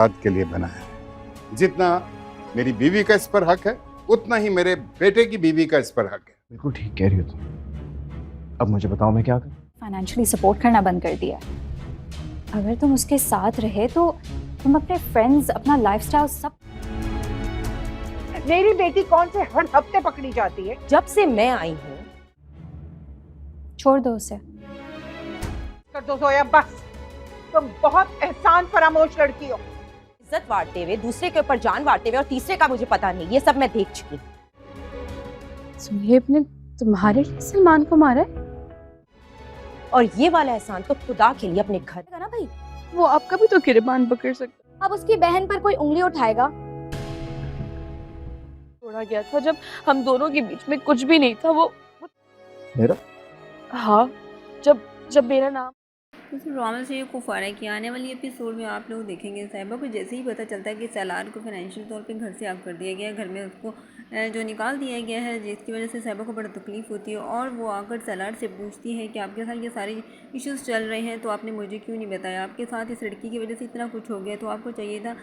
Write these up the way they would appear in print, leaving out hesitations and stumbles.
बात के लिए बनाया है। जितना मेरी बीवी का इस पर हक है, उतना ही मेरे बेटे की बीवी का इस पर हक है। बिल्कुल ठीक कह रही हो तुम। अब मुझे बताओ मैं क्या करूं? फाइनेंशियली सपोर्ट करना बंद कर दिया है। अगर तुम उसके साथ रहे तो तुम अपने फ्रेंड्स, अपना लाइफस्टाइल सब। मेरी बेटी कौन से हर हफ्ते पकड़ी जाती है? जब से मैं आई हूँ। छोड़ दो उसे। कर दो जोया, बस। तुम बहुत एहसान फरामोश लड़की हो। इज्जत बांटते हुए, दूसरे के ऊपर जान बांटते हुए, और तीसरे का मुझे पता नहीं, ये सब मैं देख चुकी हूँ। सुहेब ने तुम्हारे लिए सलमान को मारा है? और ये वाला एहसान तो खुदा के लिए अपने घर ना भाई, वो आपका भी तो गिरबान पकड़ सकता। अब उसकी बहन पर कोई उंगली उठाएगा। तोड़ा गया था जब हम दोनों के बीच में कुछ भी नहीं था। वो मेरा? हाँ, जब मेरा नाम ड्रामा से कुफारा की आने वाली एपिसोड में आप लोग देखेंगे साहिबा को जैसे ही पता चलता है कि सलार को फाइनेंशियल तौर पे घर से आग कर दिया गया है, घर में उसको जो निकाल दिया गया है, जिसकी वजह से साहिबा को बड़ा तकलीफ़ होती है। और वो आकर सलार से पूछती है कि आपके साथ ये सारे इश्यूज़ चल रहे हैं तो आपने मुझे क्यों नहीं बताया? आपके साथ इस लड़की की वजह से इतना कुछ हो गया तो आपको चाहिए था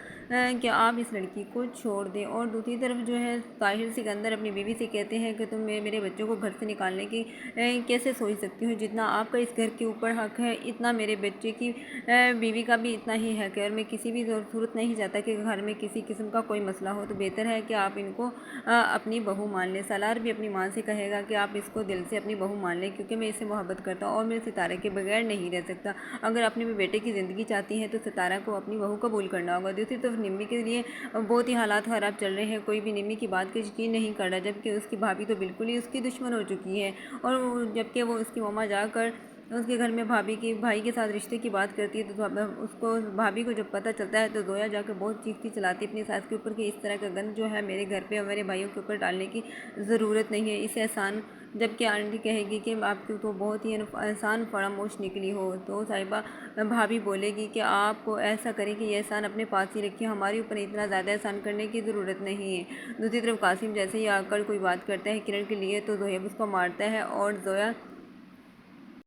कि आप इस लड़की को छोड़ दें। और दूसरी तरफ जो है ताहिर सिकंदर अपनी बीवी से कहते हैं कि तुम मेरे बच्चों को घर से निकालने की कैसे सोच सकती हो? जितना आपका इस घर के ऊपर हक है, इतना मेरे बच्चे की बीवी का भी इतना ही हक है। और मैं किसी भी सूरत नहीं चाहता कि घर में किसी किस्म का कोई मसला हो, तो बेहतर है कि आप इनको अपनी बहू मान लें। सलार भी अपनी माँ से कहेगा कि आप इसको दिल से अपनी बहू मान लें, क्योंकि मैं इससे मोहब्बत करता हूँ और मैं सितारे के बगैर नहीं रह सकता। अगर अपने भी बेटे की ज़िंदगी चाहती हैं तो सितारा को अपनी बहू कबूल करना होगा। दूसरी तरफ निम्मी के लिए बहुत ही हालात ख़राब चल रहे हैं, कोई भी निम्मी की बात का यकीन नहीं कर रहा, जबकि उसकी भाभी तो बिल्कुल ही उसकी दुश्मन हो चुकी है। और जबकि वो उसकी मम्मा जाकर उसके घर में भाभी की भाई के साथ रिश्ते की बात करती है, तो उसको भाभी को जब पता चलता है तो जोया जाकर बहुत चीखती चलाती अपनी सास के ऊपर कि इस तरह का गंद जो है मेरे घर पे और मेरे भाइयों के ऊपर डालने की ज़रूरत नहीं है, इसे एहसान। जबकि आंटी कहेगी कि आपकी तो बहुत ही एहसान फरामोश निकली हो, तो साहिबा भाभी बोलेगी कि आपको ऐसा करें कि ये एहसान अपने पास ही रखिए, हमारे ऊपर इतना ज़्यादा एहसान करने की ज़रूरत नहीं है। दूसरी तरफ कासिम जैसे ही आकर कोई बात करता है किरण के लिए तो जोया उसको मारता है और जोया